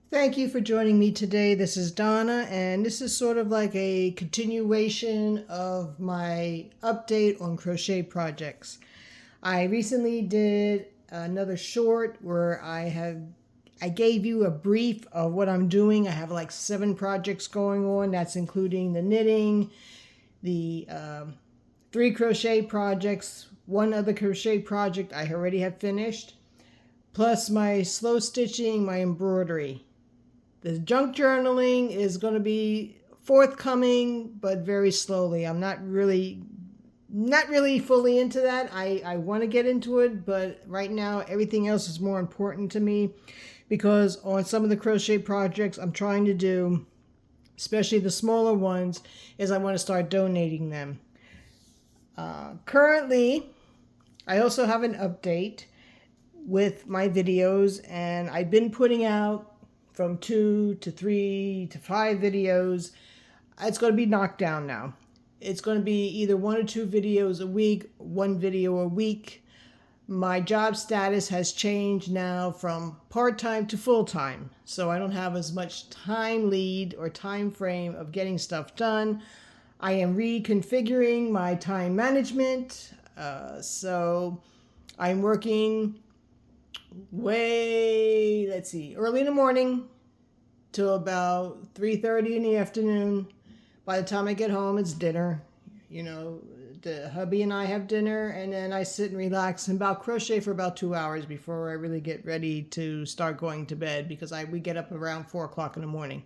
Thank you for joining me today. This is Donna, and this is sort of like a continuation of my update on crochet projects. I recently did another short where I gave you a brief of what I'm doing. I have like 7 projects going on. That's including the knitting, the 3 crochet projects, 1 other crochet project I already have finished, plus my slow stitching, my embroidery. The junk journaling is going to be forthcoming, but very slowly. I'm not really fully into that. I want to get into it, but right now everything else is more important to me because on some of the crochet projects I'm trying to do, especially the smaller ones, is I want to start donating them. Currently, I also have an update with my videos, and I've been putting out from 2 to 3 to 5 videos. It's going to be knocked down now. It's going to be either 1 or 2 videos a week, 1 video a week. My job status has changed now from part-time to full-time, so I don't have as much time lead or time frame of getting stuff done. I am reconfiguring my time management, so I'm working early in the morning till about 3:30 in the afternoon. By the time I get home, it's dinner. The hubby and I have dinner, and then I sit and relax and about crochet for about 2 hours before I really get ready to start going to bed, because we get up around 4 o'clock in the morning.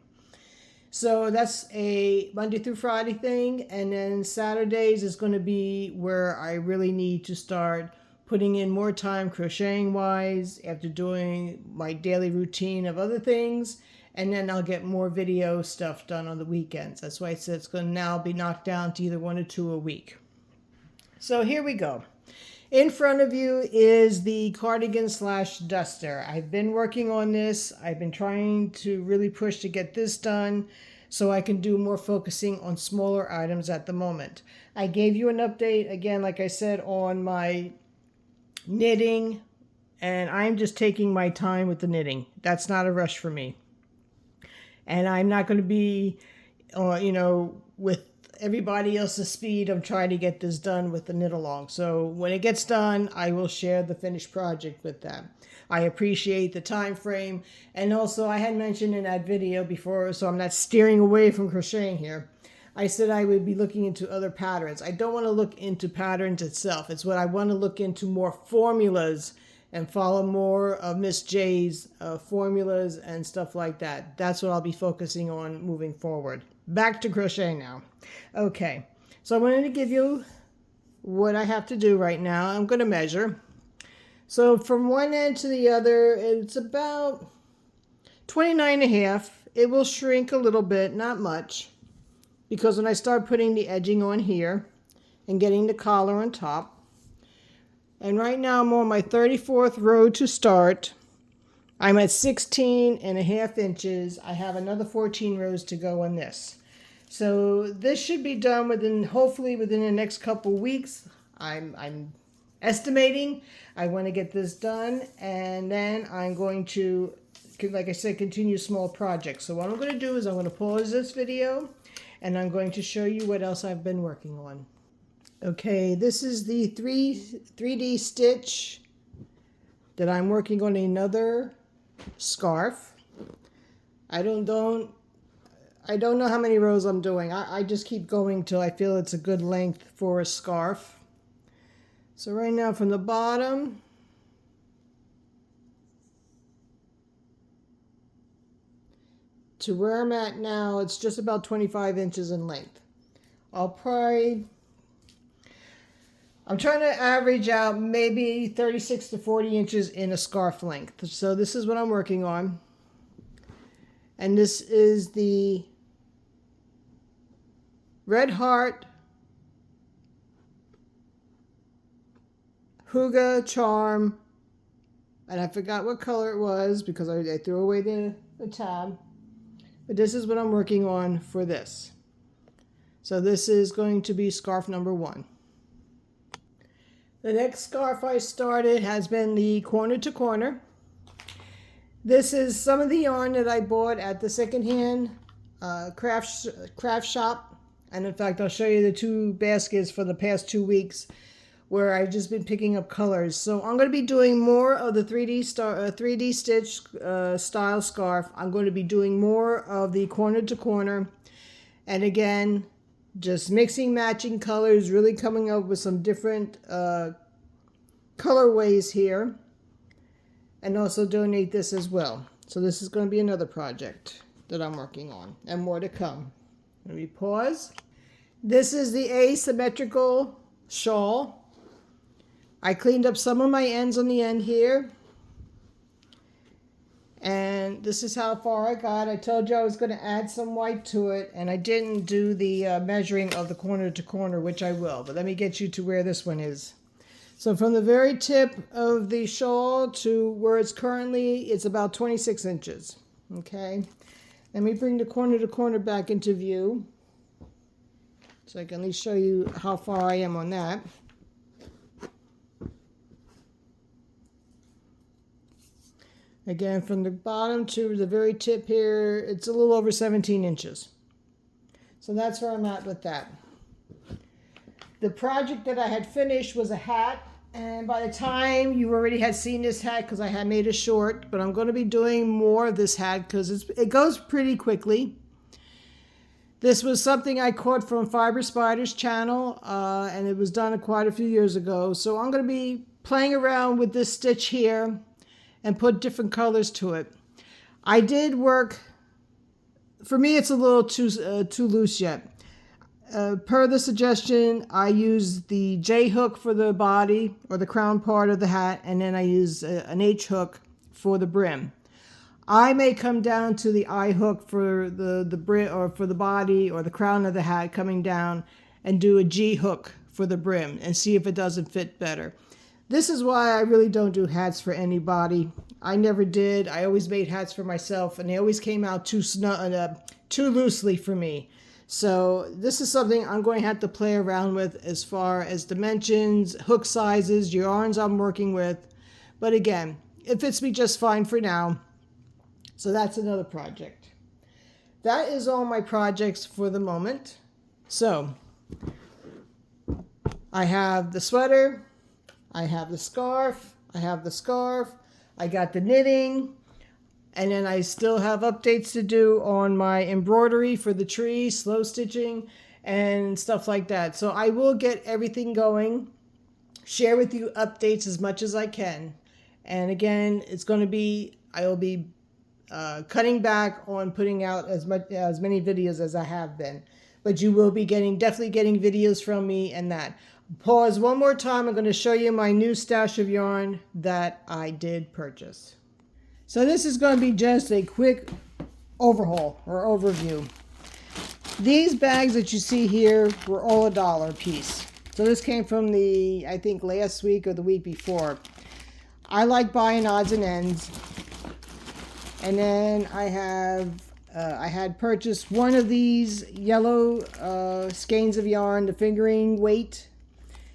So that's a Monday through Friday thing, and then Saturdays is going to be where I really need to start putting in more time crocheting wise after doing my daily routine of other things, and then I'll get more video stuff done on the weekends. That's why I said it's going to now be knocked down to either 1 or 2 a week. So here we go. In front of you is the cardigan / duster. I've been working on this. I've been trying to really push to get this done so I can do more focusing on smaller items at the moment. I gave you an update, again, like I said, on my knitting, and I'm just taking my time with the knitting. That's not a rush for me. And I'm not going to be, with everybody else's speed. I'm trying to get this done with the knit along. So when it gets done, I will share the finished project with them. I appreciate the time frame. And also, I had mentioned in that video before, so I'm not steering away from crocheting here, I said I would be looking into other patterns. I don't want to look into patterns itself. It's what I want to look into more formulas and follow more of Miss J's formulas and stuff like that. That's what I'll be focusing on moving forward. Back to crochet now. Okay, so I wanted to give you what I have to do right now. I'm going to measure. So from one end to the other, it's about 29.5. It will shrink a little bit, not much, because when I start putting the edging on here and getting the collar on top, and right now I'm on my 34th row to start. I'm at 16.5 inches. I have another 14 rows to go on this. So this should be done hopefully within the next couple weeks. I'm estimating. I want to get this done, and then I'm going to, like I said, continue small projects. So what I'm going to do is I'm going to pause this video, and I'm going to show you what else I've been working on. Okay, this is the 3D stitch that I'm working on another scarf. I don't know how many rows I'm doing. I just keep going till I feel it's a good length for a scarf. So right now from the bottom to where I'm at now, it's just about 25 inches in length. I'm trying to average out maybe 36 to 40 inches in a scarf length. So this is what I'm working on. And this is the Red Heart Huga Charm. And I forgot what color it was because I threw away the tab. But this is what I'm working on for this. So this is going to be scarf number 1. The next scarf I started has been the corner to corner. This is some of the yarn that I bought at the secondhand craft shop. And in fact, I'll show you the 2 baskets for the past 2 weeks where I've just been picking up colors. So I'm going to be doing more of the 3D stitch style scarf. I'm going to be doing more of the corner to corner. And again, just mixing, matching colors, really coming up with some different colorways here. And also donate this as well. So this is going to be another project that I'm working on, and more to come. Let me pause. This is the asymmetrical shawl. I cleaned up some of my ends on the end here. And this is how far I got. I told you I was going to add some white to it, and I didn't do the measuring of the corner to corner, which I will. But let me get you to where this one is. So from the very tip of the shawl to where it's currently, it's about 26 inches. Okay. Let me bring the corner to corner back into view so I can at least show you how far I am on that. Again, from the bottom to the very tip here, it's a little over 17 inches. So that's where I'm at with that. The project that I had finished was a hat. And by the time you already had seen this hat, because I had made a short, but I'm going to be doing more of this hat because it goes pretty quickly. This was something I caught from Fiber Spider's channel, and it was done quite a few years ago. So I'm going to be playing around with this stitch here and put different colors to it. I did work, for me it's a little too loose yet. Per the suggestion, I use the J hook for the body or the crown part of the hat, and then I use an H hook for the brim. I may come down to the I hook for the brim, or for the body or the crown of the hat coming down, and do a G hook for the brim and see if it doesn't fit better. This is why I really don't do hats for anybody. I never did. I always made hats for myself, and they always came out too loosely for me. So this is something I'm going to have to play around with as far as dimensions, hook sizes, yarns I'm working with. But again, it fits me just fine for now. So that's another project. That is all my projects for the moment. So I have the sweater, I have the scarf, I got the knitting. And then I still have updates to do on my embroidery for the tree, slow stitching, and stuff like that. So I will get everything going, share with you updates as much as I can. And again, I will be cutting back on putting out as many videos as I have been. But you will be definitely getting videos from me and that. Pause one more time. I'm going to show you my new stash of yarn that I did purchase. So this is going to be just a quick overhaul or overview. These bags that you see here were all $1 a piece. So this came from I think last week or the week before. I like buying odds and ends. And then I had purchased one of these yellow skeins of yarn, the fingering weight.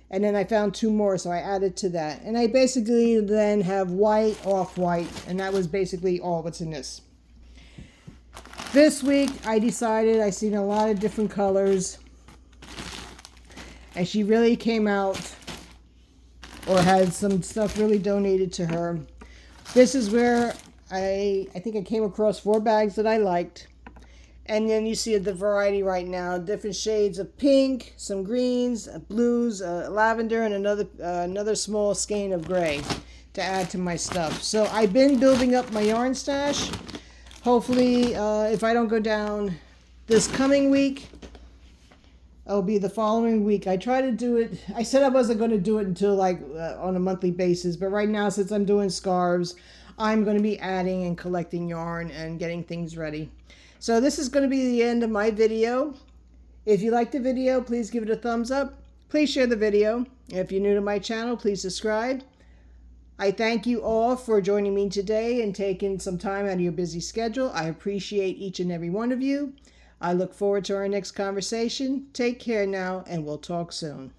And then I found 2 more, so I added to that. And I basically then have white, off-white, and that was basically all what's in this. This week, I decided I seen a lot of different colors. And she really came out, or had some stuff really donated to her. This is where I think I came across 4 bags that I liked. And then you see the variety right now, different shades of pink, some greens, blues, lavender, and another small skein of gray to add to my stuff. So I've been building up my yarn stash. Hopefully, if I don't go down this coming week, it'll be the following week. I try to do it. I said I wasn't going to do it until on a monthly basis, but right now, since I'm doing scarves, I'm going to be adding and collecting yarn and getting things ready. So this is going to be the end of my video. If you liked the video, please give it a thumbs up. Please share the video. If you're new to my channel, please subscribe. I thank you all for joining me today and taking some time out of your busy schedule. I appreciate each and every one of you. I look forward to our next conversation. Take care now, and we'll talk soon.